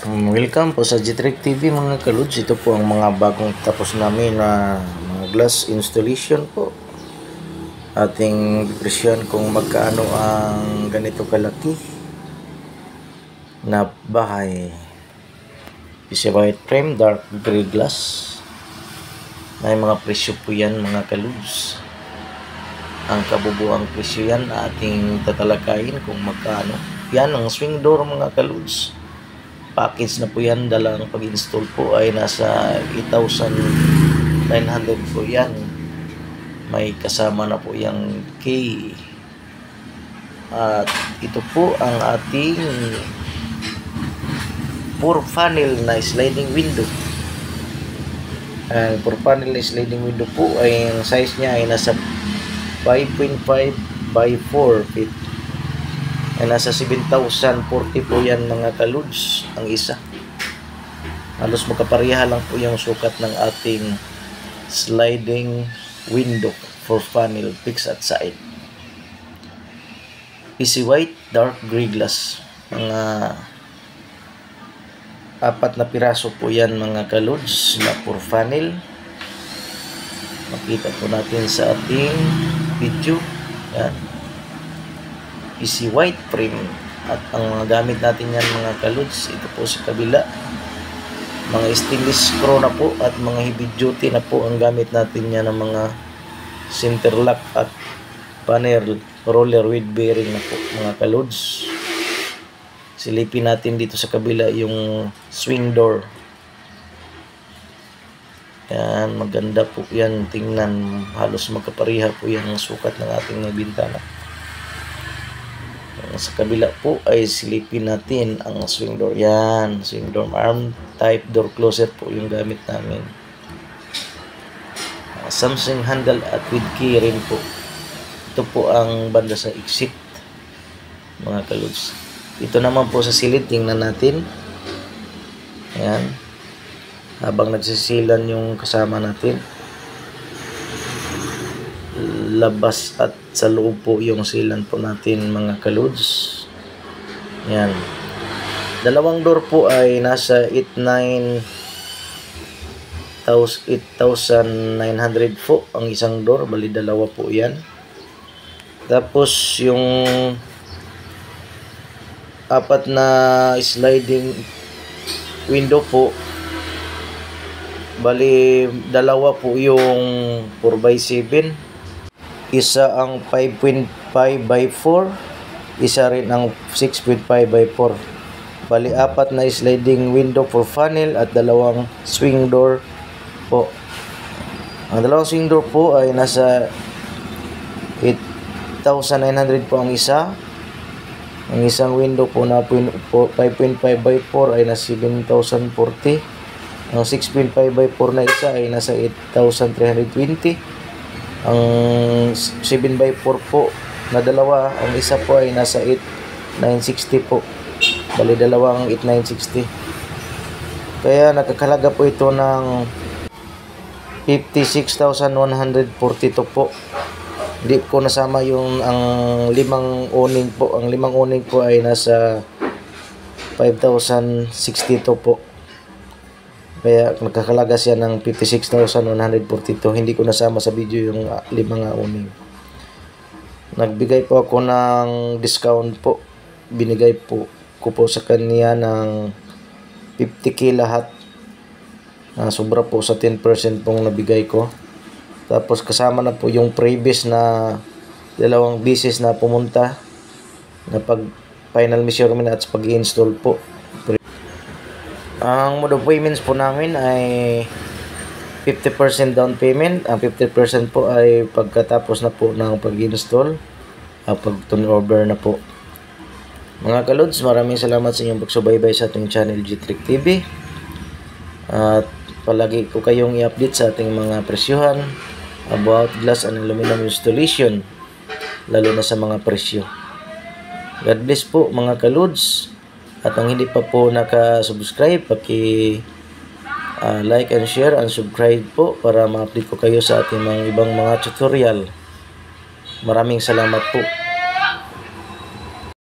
Welcome po sa G-Trick TV mga kaludes. Ito po ang mga bagong tapos namin na mga glass installation po. Ating presyon kung magkaano ang ganito kalaki na bahay. PC white frame, dark gray glass. May mga presyo po yan mga kaludes. Ang kabubuang presyo yan ating tatalakayin kung magkano. Yan ang swing door mga kaludes. Package na po yan, dalang pag-install po ay nasa 8,900 po yan. May kasama na po yung key. At ito po ang ating 4-panel na sliding window. Ang 4-panel na sliding window po ay ang size niya ay nasa 5.5 by 4 feet. Ay nasa 7,040 po yan mga kaludes ang isa. Halos magkapareha lang po yung sukat ng ating sliding window for panel fix at side. PC white, dark gray glass. Mga 4 na piraso po yan mga kaludes na for panel. Makita po natin sa ating video. Yan. PC white frame. At ang mga gamit natin yan mga kaludes, ito po sa kabila, mga stainless screw na po at mga heavy duty na po ang gamit natin yan ng mga center lock at panel roller with bearing na po mga kaludes. Silipin natin dito sa kabila yung swing door. Yan, maganda po yan tingnan, halos magkapareha po yan ang sukat ng ating bintana. Sa kabila po ay silipin natin ang swing door. Yan, swing door arm type door closer po yung gamit namin. Samsung handle at with key rin po. Ito po ang banda sa exit mga kaludes. Ito naman po sa silid, tingnan natin. Yan, habang nagsisilan yung kasama natin, labas at sa loob po yung silan po natin mga kaludes. Yan, dalawang door po ay nasa 8,900 po ang isang door, bali dalawa po yan. Tapos yung 4 na sliding window po, bali dalawa po yung 4x7, isa ang 5.5 by 4, isa rin ang 6.5 by 4. Bali 4 na sliding window for funnel at dalawang swing door po. Ang dalawang swing door po ay nasa 8,900 po ang isa. Ang isang window po na 5.5 by 4 ay nasa 7,040. Ang 6.5 by 4 na isa ay nasa 8,320. Ang 7 by 4 po na dalawa, ang isa po ay nasa 8,960 po. Bali dalawang 8,960. Kaya nakakalaga po ito ng 56,142 po. Hindi ko nasama yung ang 5 awning po. Ang 5 awning po ay nasa 5,062 po. Kaya nagkakalaga siya ng 56,142. Hindi ko nasama sa video yung 5 awning. Nagbigay po ako ng discount po. Binigay po ko po sa kanya ng 50k lahat. Sobra po sa 10% pong nabigay ko. Tapos kasama na po yung previous na 2 beses na pumunta na pag final measurement at pag-install po. Ang mode of payments po namin ay 50% down payment. Ang 50% po ay pagkatapos na po ng pag-install, pag-turnover na po. Mga kaludes, maraming salamat sa inyong pagsubaybay sa ating channel G-Trick TV. At palagi ko kayong i-update sa ating mga presyuhan about glass and aluminum installation, lalo na sa mga presyo. God bless po mga kaludes. At ang hindi pa po naka-subscribe, like and share and subscribe po para ma-update ko kayo sa ating mga ibang mga tutorial. Maraming salamat po.